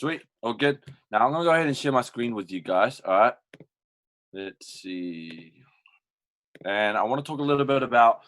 Sweet. All good. Now I'm gonna go ahead and share my screen with you guys. All right. Let's see. And I want to talk a little bit about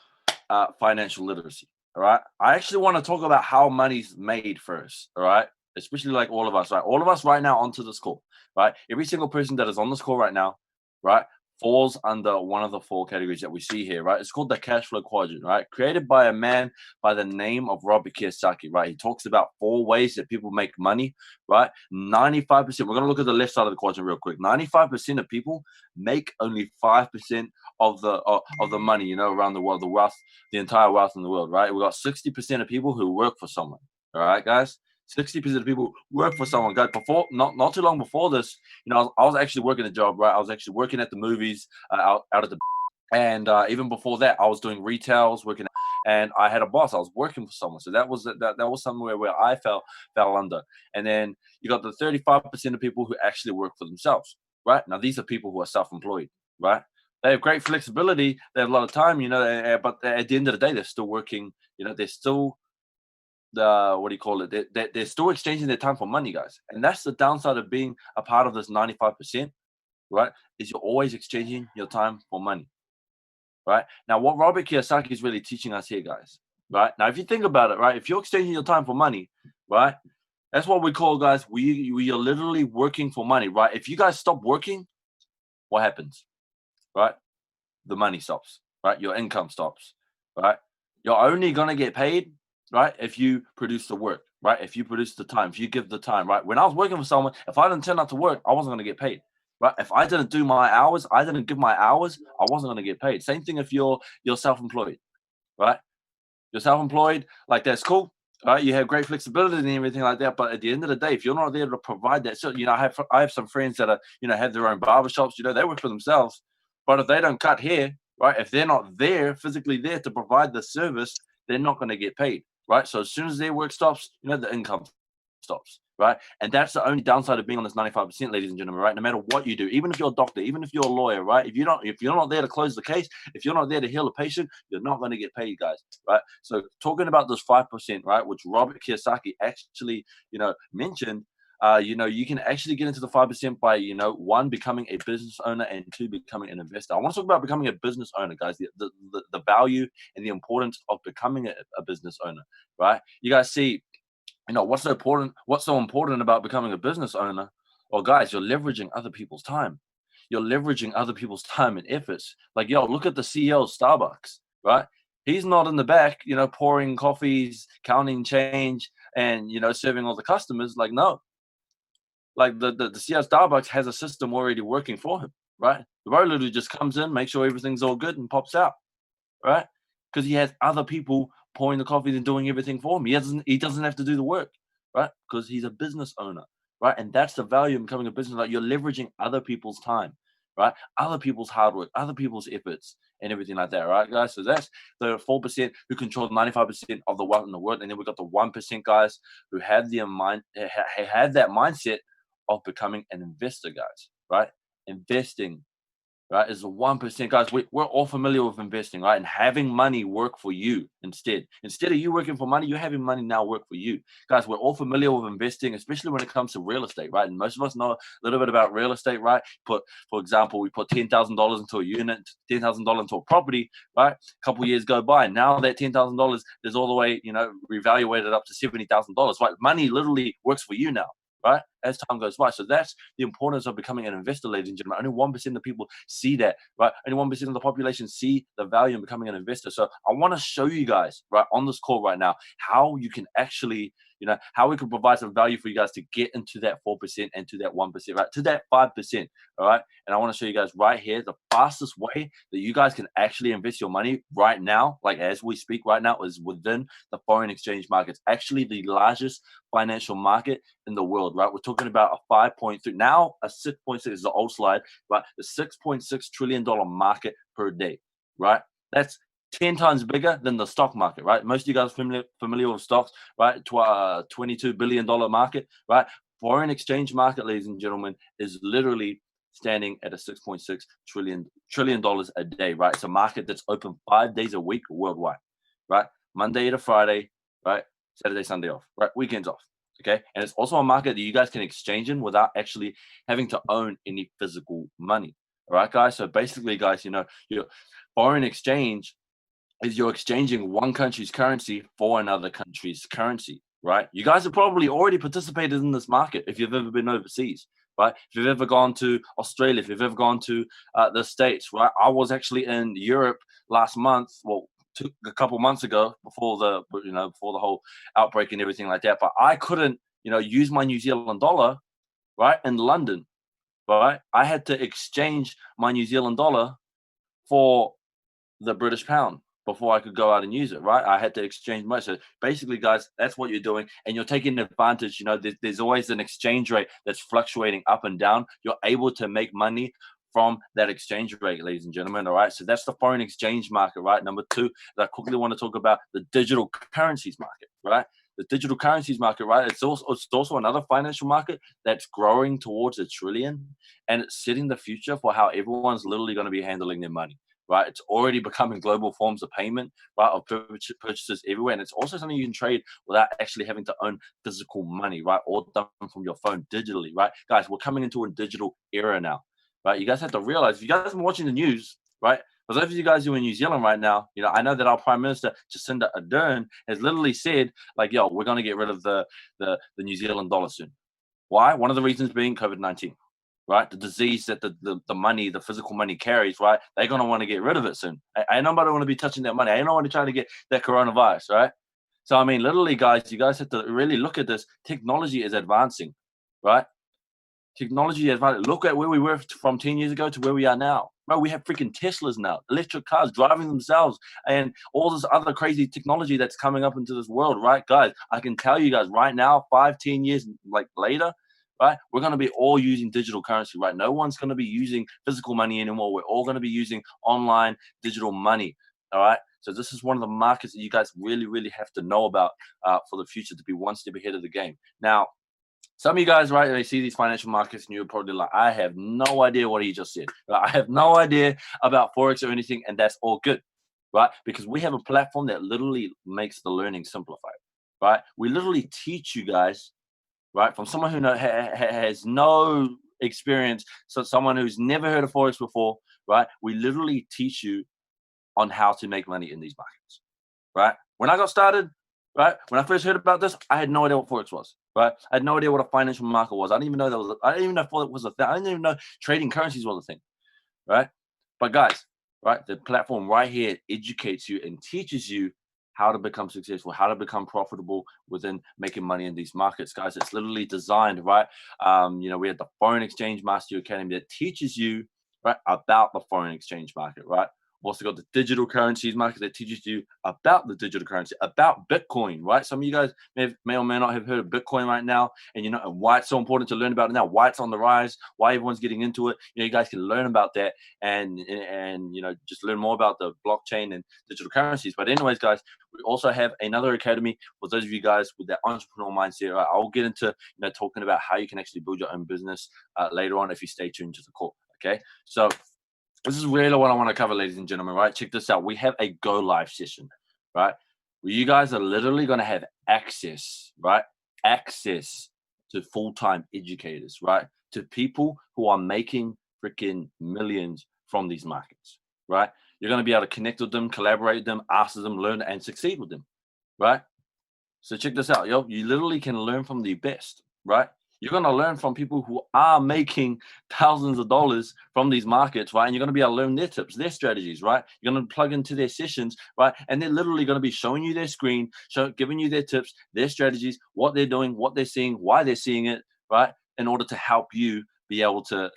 financial literacy. All right. I actually want to talk about how money's made first. All right. Especially like all of us, right? All of us right now onto this call, right? Every single person that is on this call right now, right, falls under one of the four categories that we see here, right? It's called the cash flow quadrant, right? Created by a man by the name of Robert Kiyosaki, right? He talks about four ways that people make money, right? 95%. We're gonna look at the left side of the quadrant real quick. 95% of people make only 5% of the money, around the world, the wealth, the entire wealth in the world, right? We got 60% of people who work for someone. All right, guys. 60% of people work for someone. Guys, before not too long before this, I was actually working a job, right? I was actually working at the movies, out at the, and even before that, I was doing retail, I was working, and I had a boss. I was working for someone, so that was somewhere where I fell under. And then you got the 35% of people who actually work for themselves, right? Now these are people who are self-employed, right? They have great flexibility. They have a lot of time, but at the end of the day, they're still working. They're still what do you call it? They're still exchanging their time for money, guys. And that's the downside of being a part of this 95%, right? Is you're always exchanging your time for money, right? Now, what Robert Kiyosaki is really teaching us here, guys, right? Now, if you think about it, right, if you're exchanging your time for money, right, that's what we call, guys, we are literally working for money, right? If you guys stop working, what happens, right? The money stops, right? Your income stops, right? You're only gonna get paid, right, if you produce the work, right? If you produce the time, if you give the time, right? When I was working for someone, if I didn't turn up to work, I wasn't gonna get paid, right? If I didn't do my hours, I didn't give my hours, I wasn't gonna get paid. Same thing if you're self-employed, right? You're self-employed, like that's cool, right? You have great flexibility and everything like that. But at the end of the day, if you're not there to provide that, so I have some friends that are have their own barbershops. They work for themselves, but if they don't cut hair, right? If they're not there physically there to provide the service, they're not going to get paid, right? So as soon as their work stops, the income stops, right? And that's the only downside of being on this 95%, ladies and gentlemen, right? No matter what you do, even if you're a doctor, even if you're a lawyer, right? If you're not there to close the case, if you're not there to heal a patient, you're not going to get paid, guys, right? So talking about this 5%, right, which Robert Kiyosaki actually, mentioned, you can actually get into the 5% by, one, becoming a business owner, and two, becoming an investor. I want to talk about becoming a business owner, guys, the value and the importance of becoming a business owner, right? You guys see, what's so important about becoming a business owner? Well, guys, you're leveraging other people's time. You're leveraging other people's time and efforts. Like, yo, look at the CEO of Starbucks, right? He's not in the back, pouring coffees, counting change, and serving all the customers. Like, no, like the CEO of Starbucks has a system already working for him, right? The bro literally just comes in, makes sure everything's all good, and pops out, right? Because he has other people pouring the coffee and doing everything for him. He doesn't have to do the work, right? Because he's a business owner, right? And that's the value of becoming a business. Like, you're leveraging other people's time, right? Other people's hard work, other people's efforts, and everything like that, right, guys? So that's the 4% who control 95% of the wealth in the world, and then we got the 1% guys who have have that mindset of becoming an investor, guys, right? Investing, right, is the 1%. Guys, we're all familiar with investing, right? And having money work for you instead. Instead of you working for money, you're having money now work for you. Guys, we're all familiar with investing, especially when it comes to real estate, right? And most of us know a little bit about real estate, right? For example, we put $10,000 into a unit, $10,000 into a property, right? A couple of years go by. Now that $10,000 is all the way, revaluated up to $70,000, right? Money literally works for you now, right? As time goes by. So that's the importance of becoming an investor, ladies and gentlemen. Only 1% of people see that, right? Only 1% of the population see the value in becoming an investor. So I want to show you guys, right, on this call right now, how you can actually, how we can provide some value for you guys to get into that 4% and to that 1%, right? To that 5%. All right. And I want to show you guys right here the fastest way that you guys can actually invest your money right now, like as we speak right now, is within the foreign exchange markets. Actually, the largest financial market in the world, right? We're talking about a 5.3, now a 6.6 is the old slide, right? The $6.6 trillion market per day, right? That's 10 times bigger than the stock market, right? Most of you guys are familiar with stocks, right? $22 billion market, right? Foreign exchange market, ladies and gentlemen, is literally standing at a $6.6 trillion a day, right? It's a market that's open 5 days a week worldwide, right? Monday to Friday, right? Saturday, Sunday off, right? Weekends off, Okay. And it's also a market that you guys can exchange in without actually having to own any physical money. All right, guys. So basically, guys, your foreign exchange is you're exchanging one country's currency for another country's currency, right? You guys have probably already participated in this market if you've ever been overseas, right? If you've ever gone to Australia, if you've ever gone to the States, right? I was actually in Europe last month, well, a couple months ago before before the whole outbreak and everything like that. But I couldn't, use my New Zealand dollar, right, in London, right? I had to exchange my New Zealand dollar for the British pound before I could go out and use it, right? I had to exchange money. So basically, guys, that's what you're doing. And you're taking advantage. There's always an exchange rate that's fluctuating up and down. You're able to make money from that exchange rate, ladies and gentlemen. All right. So that's the foreign exchange market, right? Number two, that I quickly want to talk about the digital currencies market, right? The digital currencies market, right? It's also another financial market that's growing towards $1 trillion, and it's setting the future for how everyone's literally going to be handling their money. Right, it's already becoming global forms of payment, right, of purchases everywhere, and it's also something you can trade without actually having to own physical money, right, all done from your phone digitally, right, guys. We're coming into a digital era now, right? You guys have to realize, if you guys have been watching the news, right, for those of you guys who are in New Zealand right now, I know that our Prime Minister Jacinda Ardern has literally said, like, yo, we're going to get rid of the New Zealand dollar soon. Why? One of the reasons being COVID-19. Right, the disease that the money, the physical money carries, right? They're gonna want to get rid of it soon. Ain't nobody want to be touching that money. Ain't nobody trying to get that coronavirus, right? So I mean, literally, guys, you guys have to really look at this. Technology is advancing, right? Technology is advancing. Look at where we were from 10 years ago to where we are now. Bro, we have freaking Teslas now, electric cars driving themselves, and all this other crazy technology that's coming up into this world, right, guys? I can tell you guys right now, 5, 10 years like later, right, we're going to be all using digital currency, right? No one's going to be using physical money anymore. We're all going to be using online digital money, all right? So this is one of the markets that you guys really, really have to know about for the future, to be one step ahead of the game. Now, some of you guys, right, they see these financial markets and you're probably like, I have no idea what he just said. Right? I have no idea about Forex or anything, and that's all good, right? Because we have a platform that literally makes the learning simplified, right? We literally teach you guys, right, from someone who has no experience, so someone who's never heard of Forex before, right? We literally teach you on how to make money in these markets, right? When I got started, right, when I first heard about this, I had no idea what Forex was, right? I had no idea what a financial market was. I didn't even know I didn't even know Forex was a thing. I didn't even know trading currencies was a thing, right? But guys, right, the platform right here educates you and teaches you how to become successful, how to become profitable within making money in these markets, guys. It's literally designed, right? We had the Foreign Exchange Master Academy that teaches you, right, about the foreign exchange market, right? Also got the digital currencies market that teaches you about the digital currency, about Bitcoin, right? Some of you guys may or may not have heard of Bitcoin right now, and and why it's so important to learn about it now, why it's on the rise, why everyone's getting into it. You guys can learn about that and just learn more about the blockchain and digital currencies. But anyways, guys, we also have another academy for those of you guys with that entrepreneurial mindset. Right? I'll get into talking about how you can actually build your own business later on if you stay tuned to the call. Okay, so this is really what I want to cover, ladies and gentlemen, right? Check this out. We have a go live session, right? Where you guys are literally going to have access, right? Access to full-time educators, right? To people who are making freaking millions from these markets, right? You're going to be able to connect with them, collaborate with them, ask them, learn, and succeed with them, right? So check this out, yo. You literally can learn from the best, right? You're going to learn from people who are making thousands of dollars from these markets, right? And you're going to be able to learn their tips, their strategies, right? You're going to plug into their sessions, right? And they're literally going to be showing you their screen, giving you their tips, their strategies, what they're doing, what they're seeing, why they're seeing it, right? In order to help you be able to,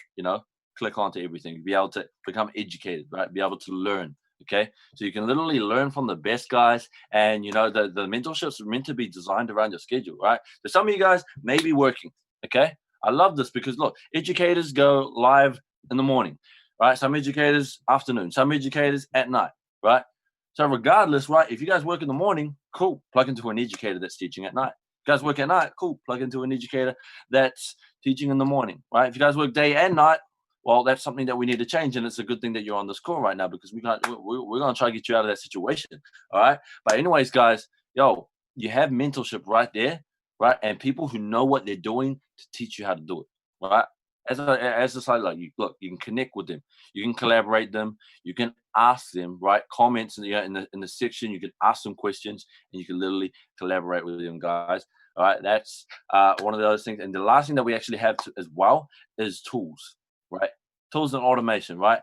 click onto everything, be able to become educated, right? Be able to learn. Okay, so you can literally learn from the best guys, and the mentorships are meant to be designed around your schedule, right? So some of you guys may be working. Okay, I love this because look, educators go live in the morning, right? Some educators afternoon, some educators at night, right? So regardless, right? If you guys work in the morning, cool, plug into an educator that's teaching at night. If you guys work at night, cool, plug into an educator that's teaching in the morning, right? If you guys work day and night, well, that's something that we need to change, and it's a good thing that you're on this call right now because we're gonna try to get you out of that situation. All right. But anyways, guys, yo, you have mentorship right there, right? And people who know what they're doing to teach you how to do it, right? As a side, like you look, you can connect with them, you can collaborate them, you can ask them, right? Comments in the section, you can ask them questions, and you can literally collaborate with them, guys. All right, that's one of the other things. And the last thing that we actually have as well is tools, right? Tools and automation, right?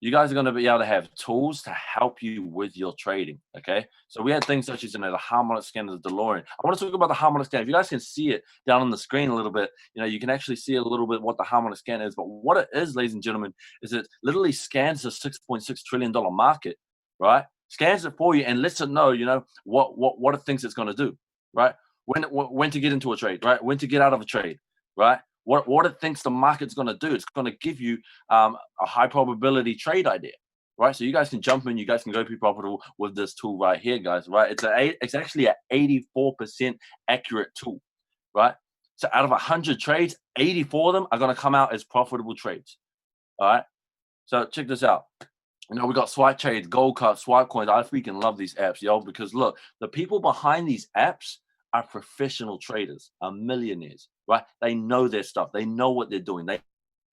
You guys are going to be able to have tools to help you with your trading. Okay. So we had things such as, the harmonic scanner, the DeLorean. I want to talk about the harmonic scanner. If you guys can see it down on the screen a little bit, you can actually see a little bit what the harmonic scanner is. But what it is, ladies and gentlemen, is it literally scans the $6.6 trillion market, right? Scans it for you and lets it know, what it thinks it's going to do, right? When to get into a trade, right? When to get out of a trade, right? What it thinks the market's going to do. It's going to give you a high probability trade idea, right? So you guys can jump in, you guys can go be profitable with this tool right here, guys, right? It's actually an 84% accurate tool, right? So out of 100 trades, 84 of them are going to come out as profitable trades, all right? So check this out. We got swipe trades, gold cards, swipe coins. I freaking love these apps, yo, because look, the people behind these apps are professional traders, are millionaires, right? They know their stuff. They know what they're doing. They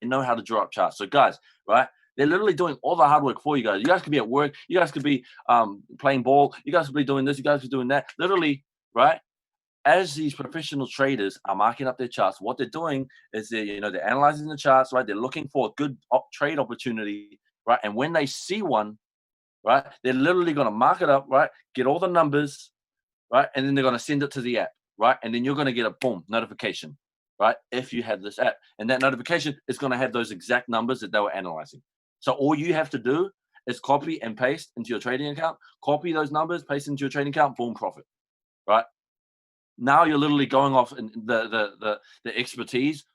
know how to draw up charts. So guys, right? They're literally doing all the hard work for you guys. You guys could be at work. You guys could be playing ball. You guys could be doing this. You guys could be doing that. Literally, right? As these professional traders are marking up their charts, what they're doing is they're analyzing the charts, right? They're looking for a good trade opportunity, right? And when they see one, right, they're literally going to mark it up, right? Get all the numbers, right? And then they're going to send it to the app, right? And then you're going to get a boom notification, right? If you have this app, and that notification is going to have those exact numbers that they were analyzing. So all you have to do is copy and paste into your trading account, copy those numbers, paste into your trading account, boom, profit, right? Now you're literally going off in the expertise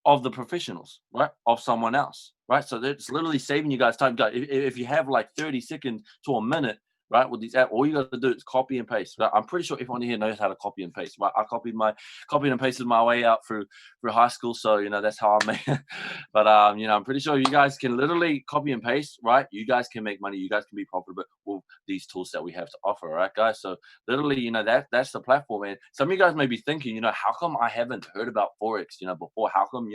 of the professionals, right? Of someone else, right? So it's literally saving you guys time. Guys, if you have like 30 seconds to a minute, right, with these apps, all you got to do is copy and paste. Right? I'm pretty sure everyone here knows how to copy and paste. Right? I copied and pasted my way out through high school, so that's how I made. But I'm pretty sure you guys can literally copy and paste, right? You guys can make money. You guys can be profitable with these tools that we have to offer, right, guys? So literally, that's the platform. And some of you guys may be thinking, how come I haven't heard about Forex, before? How come,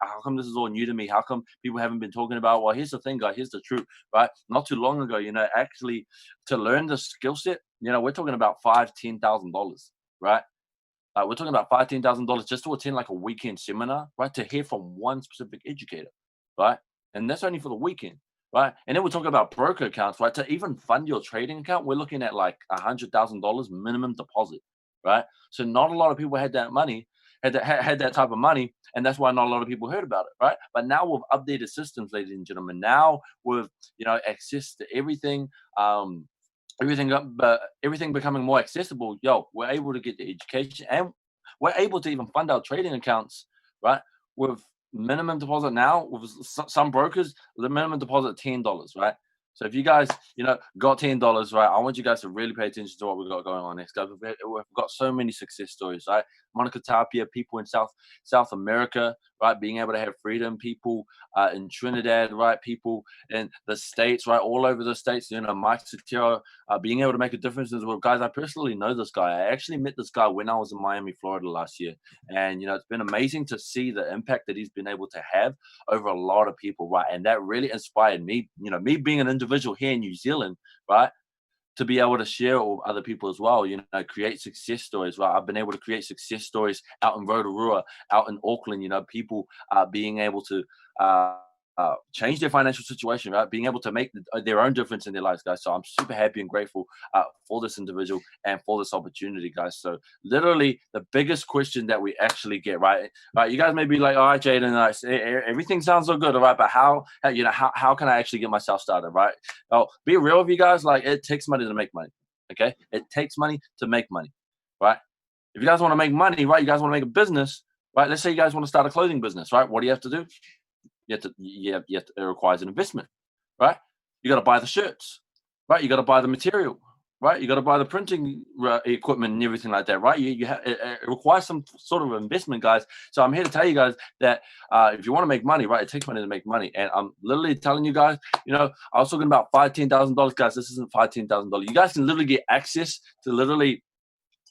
how come this is all new to me? How come people haven't been talking about? Well, here's the thing, guys. Here's the truth, right? Not too long ago, actually, to learn the skill set, we're talking about $5,000-$10,000, right? We're talking about $5,000-$10,000 just to attend like a weekend seminar, right? To hear from one specific educator, right? And that's only for the weekend, right? And then we're talking about broker accounts, right? To even fund your trading account, we're looking at like $100,000 minimum deposit, right? So not a lot of people had that money, had that type of money, and that's why not a lot of people heard about it, right? But now with updated systems, ladies and gentlemen, now with access to everything, everything becoming more accessible, we're able to get the education and we're able to even fund our trading accounts, right? With minimum deposit now, with some brokers, the minimum deposit $10, right? So if you guys, got $10, right, I want you guys to really pay attention to what we've got going on next, guys. We've got so many success stories, right? Monica Tapia, people in South America, right, being able to have freedom, people in Trinidad, right, people in the States, right, all over the States, Mike Sotero, being able to make a difference as well. Guys, I personally know this guy. I actually met this guy when I was in Miami, Florida last year. And, it's been amazing to see the impact that he's been able to have over a lot of people, right? And that really inspired me, me being an individual here in New Zealand, right? To be able to share with other people as well, create success stories, right? I've been able to create success stories out in Rotorua, out in Auckland, people being able to change their financial situation, right? Being able to make their own difference in their lives, guys. So I'm super happy and grateful for this individual and for this opportunity, guys. So literally the biggest question that we actually get, right? You guys may be like, all right, Jaden, everything sounds so good, all right, but how can I actually get myself started, right? Oh, be real with you guys. Like, it takes money to make money, okay? It takes money to make money, right? If you guys want to make money, right, you guys want to make a business, right? Let's say you guys want to start a clothing business, right? What do you have to do? It requires an investment, right? You got to buy the shirts, right? You got to buy the material, right? You got to buy the printing equipment and everything like that, right? It requires some sort of investment, guys. So I'm here to tell you guys that if you want to make money, right, it takes money to make money. And I'm literally telling you guys, I was talking about $5,000-$10,000, guys. This isn't $5,000-$10,000. You guys can literally get access to literally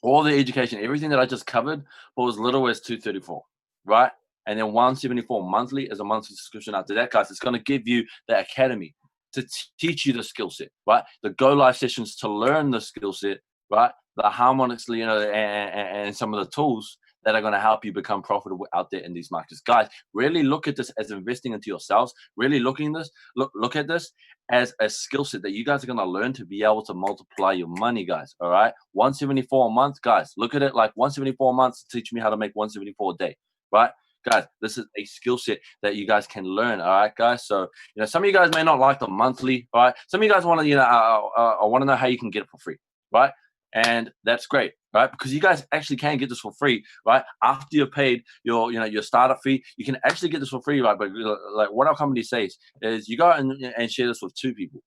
all the education, everything that I just covered for as little as 234, right? And then 174 monthly is a monthly subscription. After that, guys, it's going to give you the academy to teach you the skill set, right? The go live sessions to learn the skill set, right? The harmonics, and some of the tools that are going to help you become profitable out there in these markets. Guys, really look at this as investing into yourselves. Really look at this as a skill set that you guys are going to learn to be able to multiply your money, guys. All right, 174 a month, guys. Look at it like 174 a month to teach me how to make 174 a day, right? Guys, this is a skill set that you guys can learn. All right, guys. So some of you guys may not like the monthly, right? Some of you guys want to, I want to know how you can get it for free, right? And that's great, right? Because you guys actually can get this for free, right? After you've paid your startup fee, you can actually get this for free, right? But like what our company says is you go and share this with 2 people,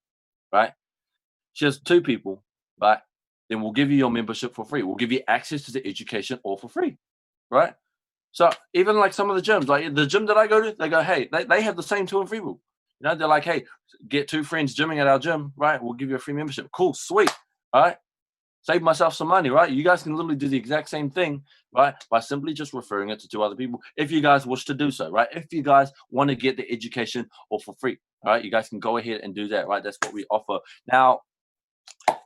right? Share this with 2 people, right? Then we'll give you your membership for free. We'll give you access to the education all for free, right? So even like some of the gyms, like the gym that I go to, they go, hey, they have the same 2 and free rule. They're like, hey, get 2 friends gymming at our gym, right? We'll give you a free membership. Cool, sweet, all right? Save myself some money, right? You guys can literally do the exact same thing, right? By simply just referring it to 2 other people if you guys wish to do so, right? If you guys want to get the education all for free, all right? You guys can go ahead and do that, right? That's what we offer. Now,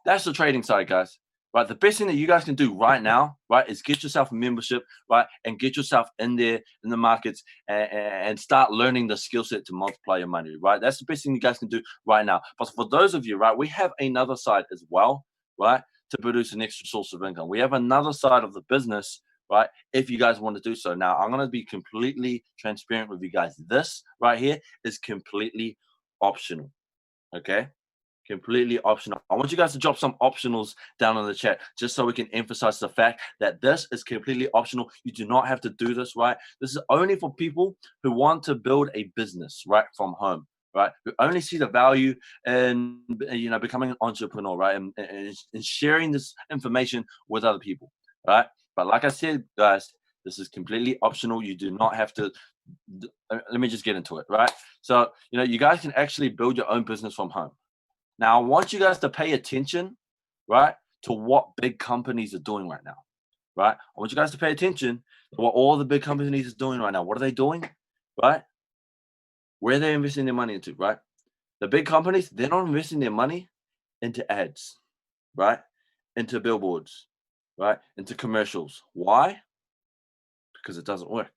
that's the trading side, guys. Right, the best thing that you guys can do right now, right, is get yourself a membership, right, and get yourself in there in the markets and start learning the skill set to multiply your money, right? That's the best thing you guys can do right now. But for those of you, right, we have another side as well, right, to produce an extra source of income. We have another side of the business, right, if you guys want to do so. Now, I'm going to be completely transparent with you guys. This right here is completely optional, okay? Completely optional. I want you guys to drop some optionals down in the chat just so we can emphasize the fact that this is completely optional. You do not have to do this, right? This is only for people who want to build a business, right, from home, right? Who only see the value in, becoming an entrepreneur, right? And sharing this information with other people, right? But like I said, guys, this is completely optional. You do not have to. Let me just get into it, right? So, you guys can actually build your own business from home. Now, I want you guys to pay attention, right, to what big companies are doing right now, right? I want you guys to pay attention to what all the big companies are doing right now. What are they doing, right? Where are they investing their money into, right? The big companies, they're not investing their money into ads, right? Into billboards, right? Into commercials. Why? Because it doesn't work,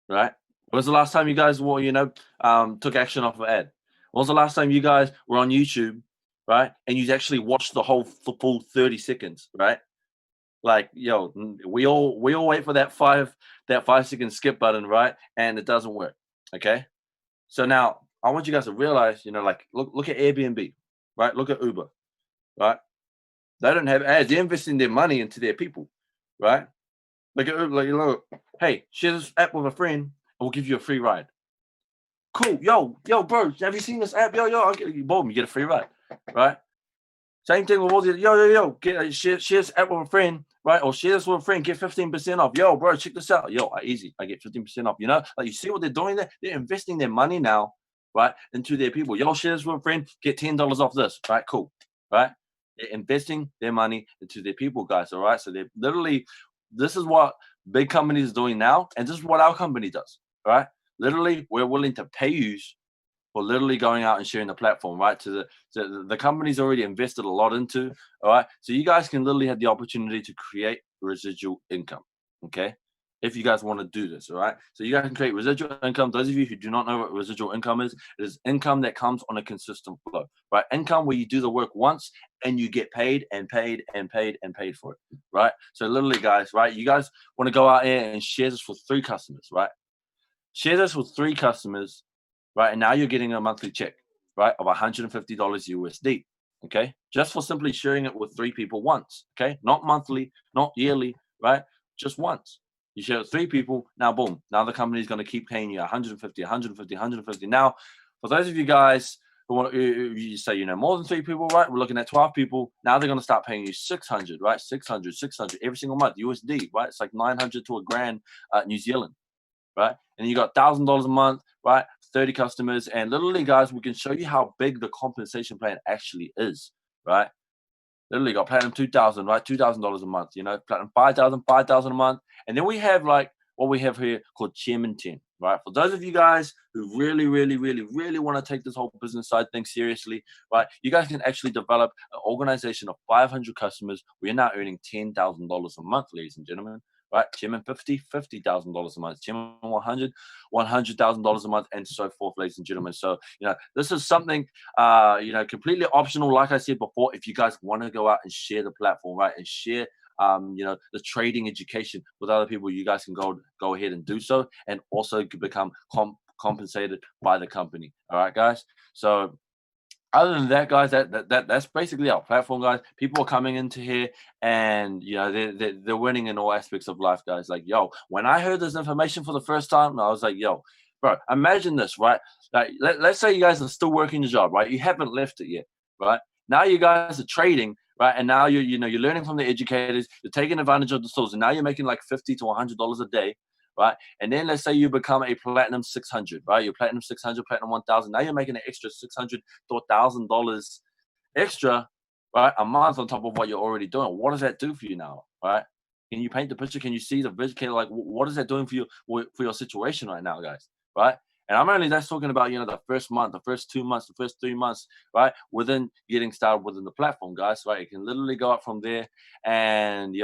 right? When was the last time you guys took action off of ad? When was the last time you guys were on YouTube, right? And you actually watched the full 30 seconds, right? Like, we all wait for that 5-second skip button, right? And it doesn't work. Okay. So now I want you guys to realize, look at Airbnb, right? Look at Uber, right? They don't have ads. They're investing their money into their people, right? Like, hey, share this app with a friend, and we'll give you a free ride. Cool, yo, bro, have you seen this app? Boom, you get a free ride, right? Same thing with all the share this app with a friend, right? Or share this with a friend, get 15% off. Yo, bro, check this out. Easy, I get 15% off. Like you see what they're doing there? They're investing their money now, right, into their people. Share this with a friend, get $10 off this, right? Cool, right? They're investing their money into their people, guys. All right, so they're literally, this is what big companies are doing now, and this is what our company does, right? Literally, we're willing to pay you for literally going out and sharing the platform, right? To the company's already invested a lot into, all right? So you guys can literally have the opportunity to create residual income, okay? If you guys want to do this, all right? So you guys can create residual income. Those of you who do not know what residual income is, it is income that comes on a consistent flow, right? Income where you do the work once and you get paid and paid and paid and paid for it, right? So literally, guys, right? You guys want to go out there and share this with 3 customers, right? Share this with 3 customers, right? And now you're getting a monthly check, right, of $150 USD, okay? Just for simply sharing it with 3 people once, okay? Not monthly, not yearly, right? Just once. You share it with 3 people, now boom. Now the company is going to keep paying you 150, 150, 150. Now, for those of you guys who want, you say, more than 3 people, right? We're looking at 12 people. Now they're going to start paying you 600, right? 600 every single month, USD, right? It's like 900 to a grand New Zealand, right? And you got $1,000 a month, right? 30 customers. And literally, guys, we can show you how big the compensation plan actually is, right? Literally got platinum 2,000, right? $2,000 a month, platinum 5,000 a month. And then we have like what we have here called Chairman 10, right? For those of you guys who really, really, really, really want to take this whole business side thing seriously, right? You guys can actually develop an organization of 500 customers. We're now earning $10,000 a month, ladies and gentlemen. Right, Chairman 50, $50,000 a month. Chairman 100, $100,000 a month, and so forth, ladies and gentlemen. So, this is something, completely optional. Like I said before, if you guys want to go out and share the platform, right, and share, the trading education with other people, you guys can go ahead and do so, and also become compensated by the company. All right, guys. So, other than that, guys, that's basically our platform, guys. People are coming into here, and they're winning in all aspects of life, guys. Like, yo, when I heard this information for the first time, I was like, yo, bro, imagine this, right? Like, let's say you guys are still working your job, right? You haven't left it yet, right? Now you guys are trading, right? And now you're learning from the educators, you're taking advantage of the tools, and now you're making like $50 to $100 a day, right? And then let's say you become a platinum 600, right? You're platinum 600, platinum 1,000. Now you're making an extra $600 to $1,000 extra, right, a month on top of what you're already doing. What does that do for you now, right? Can you paint the picture? Can you see the vision? Like, what is that doing for you, for your situation right now, guys, right? And I'm only just talking about, the first month, the first 2 months, the first 3 months, right? Within getting started within the platform, guys, right? You can literally go up from there, and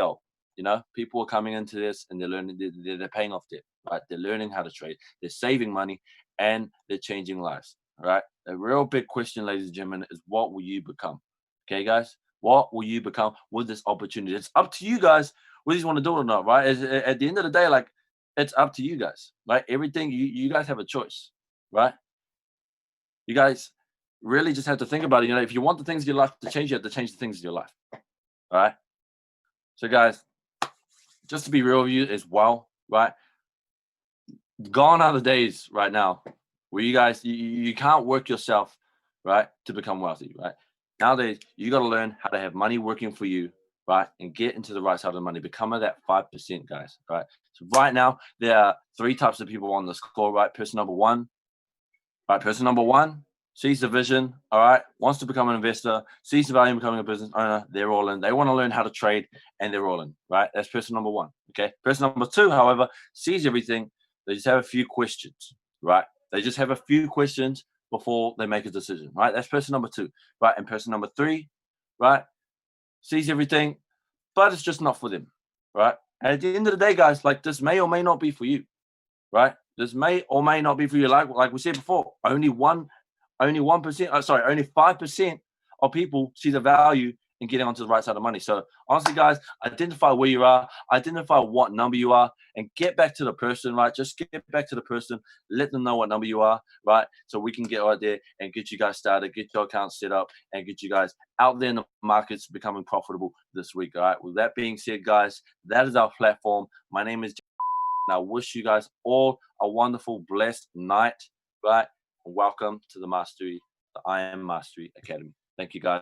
people are coming into this and they're learning, they're paying off debt, right? They're learning how to trade, they're saving money, and they're changing lives, right? A real big question, ladies and gentlemen, is what will you become? Okay, guys, what will you become with this opportunity? It's up to you guys whether you want to do it or not, right? At the end of the day, like, it's up to you guys, right? Everything, you guys have a choice, right? You guys really just have to think about it. If you want the things in your life to change, you have to change the things in your life, all right? So, guys, just to be real with you as well, right? Gone are the days right now where you guys, you can't work yourself, right, to become wealthy, right? Nowadays, you got to learn how to have money working for you, right, and get into the right side of the money. Become of that 5%, guys, right? So right now, there are 3 types of people on this call, right? Person number one, right? Person number one sees the vision, all right, wants to become an investor, sees the value in becoming a business owner. They're all in. They want to learn how to trade, and they're all in, right? That's person number one, okay? Person number two, however, sees everything. They just have a few questions, right? They just have a few questions before they make a decision, right? That's person number two, right? And person number three, right, sees everything, but it's just not for them, right? And at the end of the day, guys, like, this may or may not be for you, right? This may or may not be for you. Like we said before, only 1%, only 5% of people see the value in getting onto the right side of money. So honestly, guys, identify where you are, identify what number you are, and get back to the person, right? Just get back to the person, let them know what number you are, right? So we can get out there and get you guys started, get your account set up, and get you guys out there in the markets becoming profitable this week, all right? With that being said, guys, that is our platform. My name is and I wish you guys all a wonderful, blessed night, right? Welcome to the I Am Mastery Academy. Thank you, guys.